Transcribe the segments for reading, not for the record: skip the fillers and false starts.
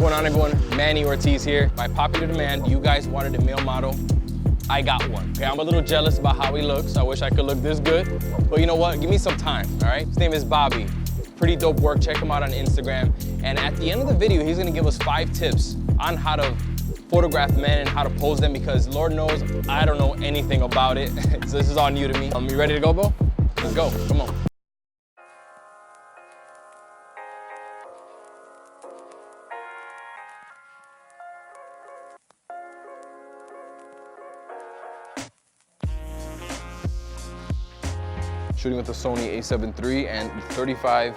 going on, everyone? Manny Ortiz here. By popular demand, you guys wanted a male model. I got one. Okay, I'm a little jealous about how he looks. I wish I could look this good, but you know what? Give me some time, all right? His name is Bobby. Pretty dope work. Check him out on Instagram. And at the end of the video, he's gonna give us 5 tips on how to photograph men and how to pose them, because Lord knows I don't know anything about it. So this is all new to me. You ready to go, bro? Let's go. Come on. Shooting with the Sony A7III and 35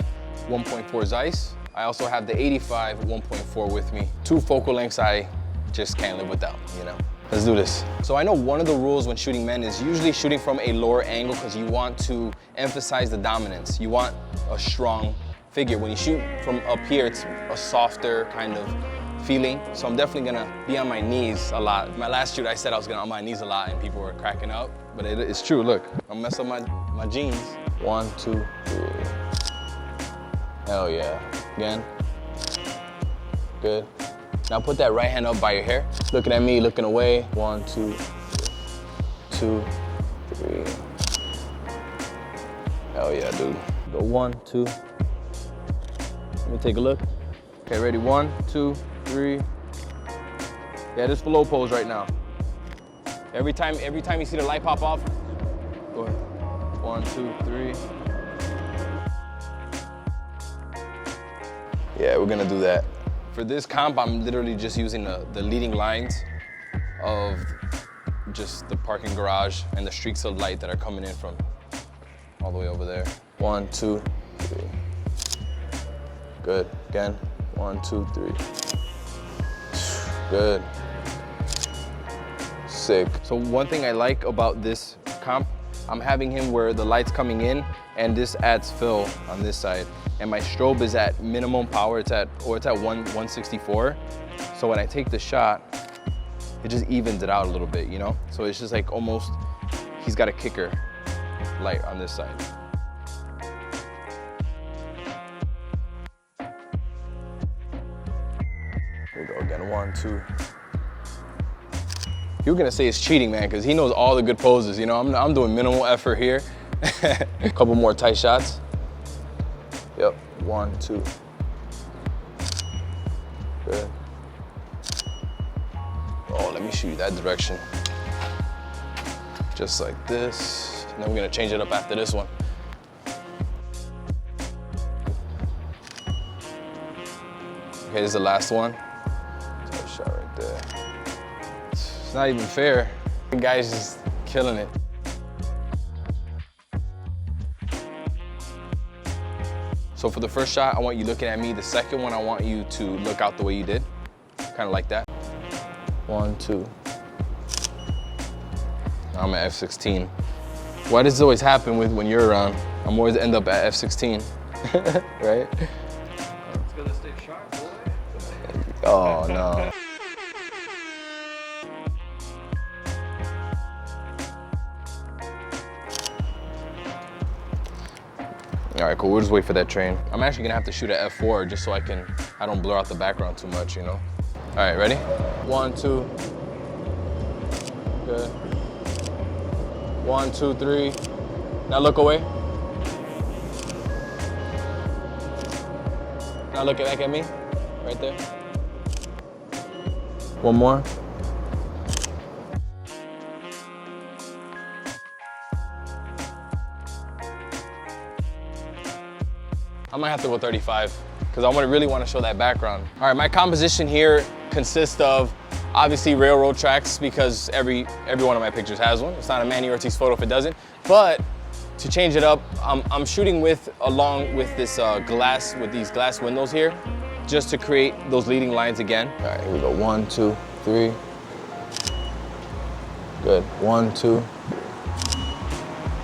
1.4 Zeiss. I also have the 85 1.4 with me. 2 focal lengths I just can't live without, you know? Let's do this. So I know one of the rules when shooting men is usually shooting from a lower angle because you want to emphasize the dominance. You want a strong figure. When you shoot from up here, it's a softer kind of feeling. So I'm definitely gonna be on my knees a lot. My last shoot, I said I was gonna on my knees a lot and people were cracking up, but it's true, look. I'm messing up my jeans. 1, 2, 3. Hell yeah. Again. Good. Now put that right hand up by your hair. Looking at me, looking away. 1, 2, 2, 3. Hell yeah, dude. Go 1, 2. Let me take a look. Okay, ready? 1, 2, 3. Yeah, this for low pose right now. Every time you see the light pop off, go ahead. 1, 2, 3. Yeah, we're gonna do that. For this comp, I'm literally just using the leading lines of just the parking garage and the streaks of light that are coming in from all the way over there. 1, 2, 3. Good. Again. 1, 2, 3. Good. Sick. So one thing I like about this comp, I'm having him where the light's coming in and this adds fill on this side. And my strobe is at minimum power, it's at 164. So when I take the shot, it just evens it out a little bit, you know? So it's just like almost, he's got a kicker light on this side. Here we go again, 1, 2. You're gonna say it's cheating, man, because he knows all the good poses, you know? I'm doing minimal effort here. A couple more tight shots. Yep, 1, 2. Good. Oh, let me shoot you that direction. Just like this. And then we're gonna change it up after this one. Okay, this is the last one. Tight shot right there. It's not even fair. The guy's just killing it. So for the first shot, I want you looking at me. The second one, I want you to look out the way you did. Kind of like that. 1, 2. I'm at F16. Why does this always happen when you're around? I'm always end up at F16, right? It's gonna stay sharp, boy. Oh, no. All right, cool, we'll just wait for that train. I'm actually gonna have to shoot at F4 just so I don't blur out the background too much, you know? All right, ready? 1, 2. Good. 1, 2, 3. Now look away. Now look back at me, right there. One more. I might have to go 35 because I really want to show that background. All right, my composition here consists of obviously railroad tracks because every one of my pictures has one. It's not a Manny Ortiz photo if it doesn't. But to change it up, I'm shooting along with this glass, with these glass windows here, just to create those leading lines again. All right, here we go. 1, 2, 3. Good. 1, 2.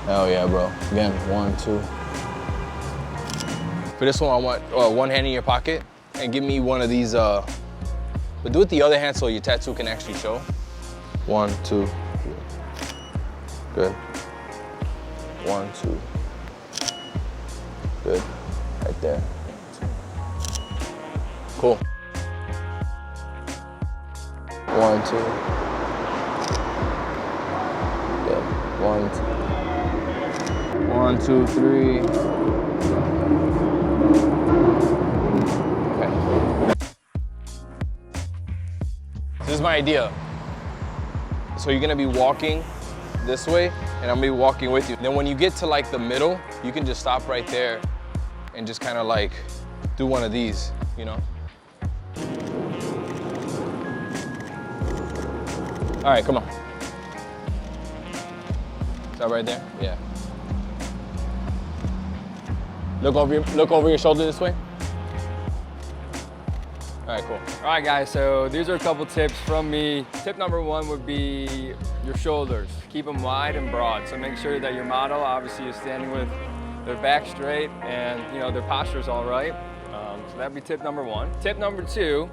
Hell yeah, bro. Again, 1, 2. For this one, I want one hand in your pocket and give me one of these, but do it the other hand so your tattoo can actually show. 1, 2, 3. Good. 1, 2. Good. Right there. Cool. 1, 2. Yep. 1, 2, 3. Okay. This is my idea. So you're gonna be walking this way, and I'm gonna be walking with you. And then when you get to like the middle, you can just stop right there and just kind of like do one of these, you know? All right, come on. Stop right there, yeah. Look over your shoulder this way. All right, cool. All right, guys, so these are a couple tips from me. Tip number 1 would be your shoulders. Keep them wide and broad. So make sure that your model obviously is standing with their back straight and their posture is all right. So that'd be tip number 1. Tip number 2,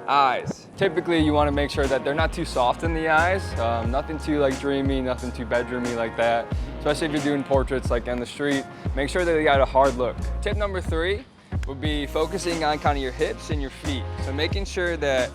eyes. Typically, you want to make sure that they're not too soft in the eyes. Nothing too like dreamy, nothing too bedroomy like that. Especially if you're doing portraits like on the street, make sure that they got a hard look. Tip number 3 would be focusing on kind of your hips and your feet. So making sure that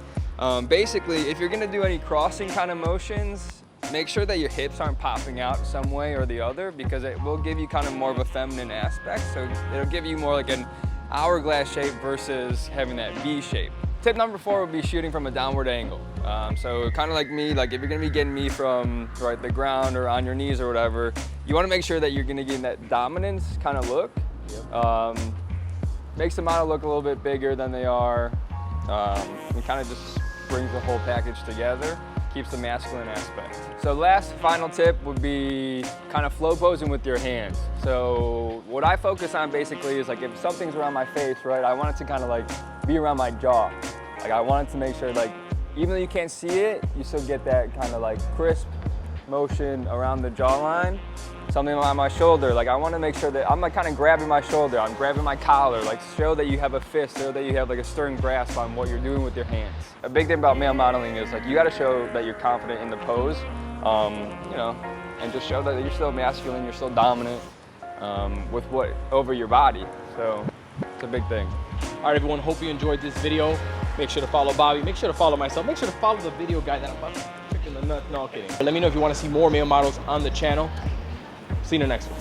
basically if you're gonna do any crossing kind of motions, make sure that your hips aren't popping out some way or the other, because it will give you kind of more of a feminine aspect. So it'll give you more like an hourglass shape versus having that V shape. Tip number 4 would be shooting from a downward angle. So kind of like me, like if you're gonna be getting me from the ground or on your knees or whatever, you wanna make sure that you're gonna get that dominance kind of look. Yep. Makes the model look a little bit bigger than they are. It kind of just brings the whole package together, keeps the masculine aspect. So last final tip would be kind of flow posing with your hands. So what I focus on basically is like if something's around my face, right, I want it to kind of like be around my jaw. Like I want it to make sure like, even though you can't see it, you still get that kind of like crisp motion around the jawline. Something on my shoulder, like I want to make sure that I'm like kind of grabbing my shoulder, I'm grabbing my collar, like show that you have a fist, show that you have like a stern grasp on what you're doing with your hands. A big thing about male modeling is like you got to show that you're confident in the pose, and just show that you're still masculine, you're still dominant with what over your body. So it's a big thing. All right, everyone, hope you enjoyed this video. Make sure to follow Bobby, make sure to follow myself, make sure to follow the video guy that I'm about to kick in the nuts. No, I'm kidding. Let me know if you want to see more male models on the channel. See you in the next one.